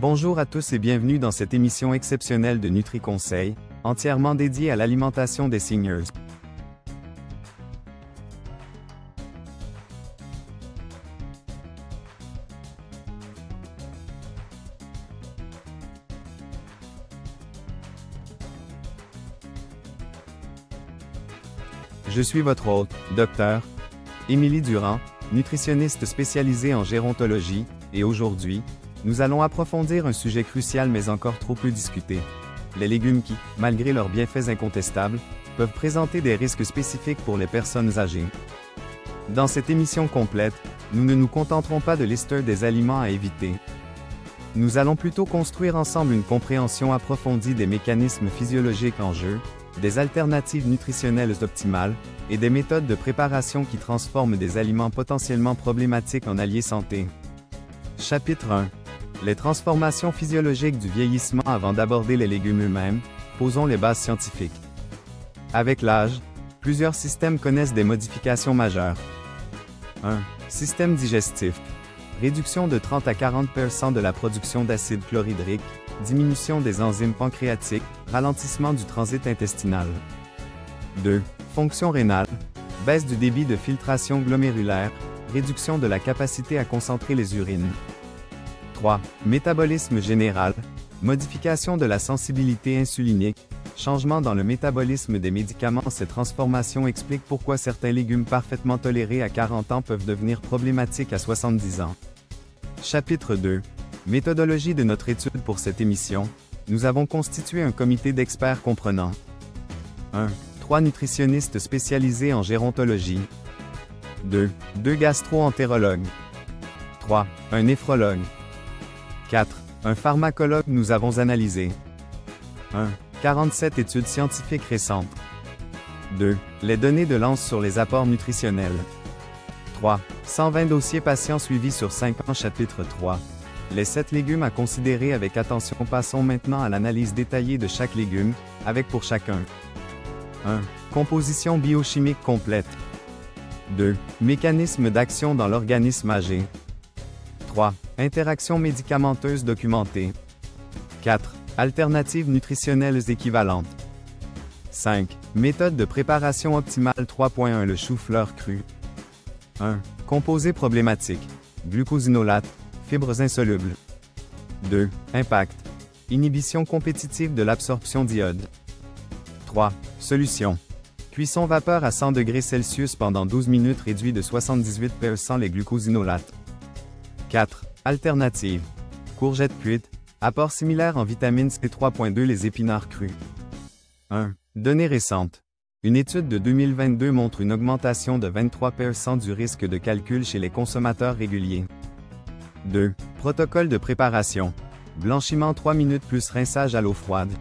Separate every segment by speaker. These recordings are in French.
Speaker 1: Bonjour à tous et bienvenue dans cette émission exceptionnelle de NutriConseil, entièrement dédiée à l'alimentation des seniors. Je suis votre hôte, Dr. Émilie Durand, nutritionniste spécialisée en gérontologie, et aujourd'hui, nous allons approfondir un sujet crucial mais encore trop peu discuté. Les légumes qui, malgré leurs bienfaits incontestables, peuvent présenter des risques spécifiques pour les personnes âgées. Dans cette émission complète, nous ne nous contenterons pas de lister des aliments à éviter. Nous allons plutôt construire ensemble une compréhension approfondie des mécanismes physiologiques en jeu, des alternatives nutritionnelles optimales, et des méthodes de préparation qui transforment des aliments potentiellement problématiques en alliés santé. Chapitre 1. Les transformations physiologiques du vieillissement. Avant d'aborder les légumes eux-mêmes, posons les bases scientifiques. Avec l'âge, plusieurs systèmes connaissent des modifications majeures. 1. Système digestif. Réduction de 30 à 40% de la production d'acide chlorhydrique, diminution des enzymes pancréatiques, ralentissement du transit intestinal. 2. Fonction rénale. Baisse du débit de filtration glomérulaire, réduction de la capacité à concentrer les urines. 3. Métabolisme général. Modification de la sensibilité insulinique. Changement dans le métabolisme des médicaments. Ces transformations expliquent pourquoi certains légumes parfaitement tolérés à 40 ans peuvent devenir problématiques à 70 ans. Chapitre 2. Méthodologie de notre étude. Pour cette émission, nous avons constitué un comité d'experts comprenant 1. 3 nutritionnistes spécialisés en gérontologie. 2. 2 gastro-entérologues. 3. Un néphrologue. 4. Un pharmacologue. Nous avons analysé 1. 47 études scientifiques récentes. 2. Les données de l'ANS sur les apports nutritionnels. 3. 120 dossiers patients suivis sur 5 ans. Chapitre 3. Les 7 légumes à considérer avec attention. Passons maintenant à l'analyse détaillée de chaque légume, avec pour chacun 1. Composition biochimique complète. 2. Mécanisme d'action dans l'organisme âgé. 3. Interaction médicamenteuse documentée. 4. Alternatives nutritionnelles équivalentes. 5. Méthode de préparation optimale. 3.1 Le chou-fleur cru. 1. Composés problématiques. Glucosinolates, fibres insolubles. 2. Impact. Inhibition compétitive de l'absorption d'iode. 3. Solution. Cuisson vapeur à 100 degrés Celsius pendant 12 minutes réduit de 78% les glucosinolates. 4. Alternative. Courgettes cuites. Apport similaire en vitamine C. 3.2 Les épinards crus. 1. Données récentes. Une étude de 2022 montre une augmentation de 23% du risque de calcul chez les consommateurs réguliers. 2. Protocole de préparation. Blanchiment 3 minutes plus rinçage à l'eau froide.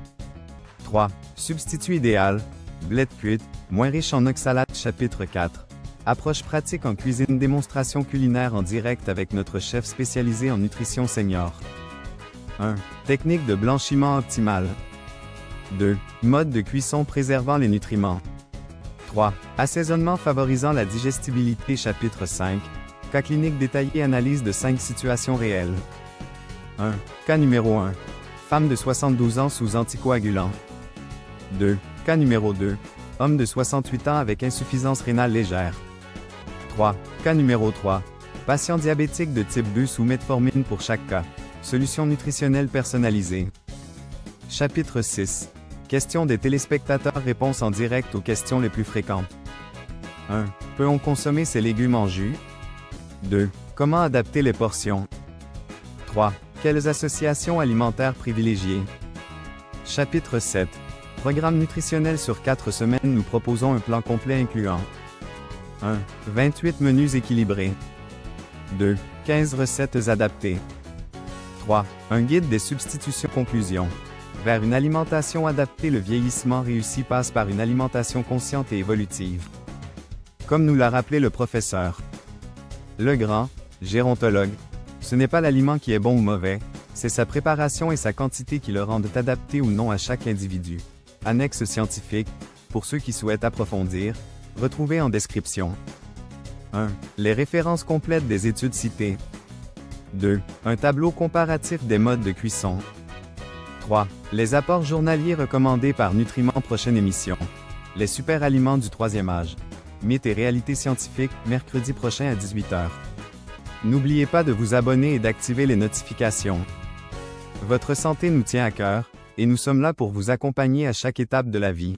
Speaker 1: 3. Substitut idéal. Blettes cuites, moins riche en oxalate. Chapitre 4. Approche pratique en cuisine. Démonstration culinaire en direct avec notre chef spécialisé en nutrition senior. 1. Technique de blanchiment optimale. 2. Mode de cuisson préservant les nutriments. 3. Assaisonnement favorisant la digestibilité. Chapitre 5. Cas clinique détaillé. Analyse de 5 situations réelles. 1. Cas numéro 1. Femme de 72 ans sous anticoagulants. 2. Cas numéro 2. Homme de 68 ans avec insuffisance rénale légère. 3. Cas numéro 3. Patient diabétique de type 2 sous metformine. Pour chaque cas, solution nutritionnelle personnalisée. Chapitre 6. Questions des téléspectateurs. Réponse en direct aux questions les plus fréquentes. 1. Peut-on consommer ces légumes en jus? 2. Comment adapter les portions? 3. Quelles associations alimentaires privilégier? Chapitre 7. Programme nutritionnel sur 4 semaines. Nous proposons un plan complet incluant 1. 28 menus équilibrés. 2. 15 recettes adaptées. 3. Un guide des substitutions. Conclusion. Vers une alimentation adaptée. Le vieillissement réussi passe par une alimentation consciente et évolutive. Comme nous l'a rappelé le professeur Legrand, gérontologue, ce n'est pas l'aliment qui est bon ou mauvais, c'est sa préparation et sa quantité qui le rendent adapté ou non à chaque individu. Annexe scientifique, pour ceux qui souhaitent approfondir, retrouvez en description. 1. Les références complètes des études citées. 2. Un tableau comparatif des modes de cuisson. 3. Les apports journaliers recommandés par Nutriments. Prochaine émission. Les super aliments du troisième âge. Mythes et réalités scientifiques, mercredi prochain à 18h. N'oubliez pas de vous abonner et d'activer les notifications. Votre santé nous tient à cœur, et nous sommes là pour vous accompagner à chaque étape de la vie.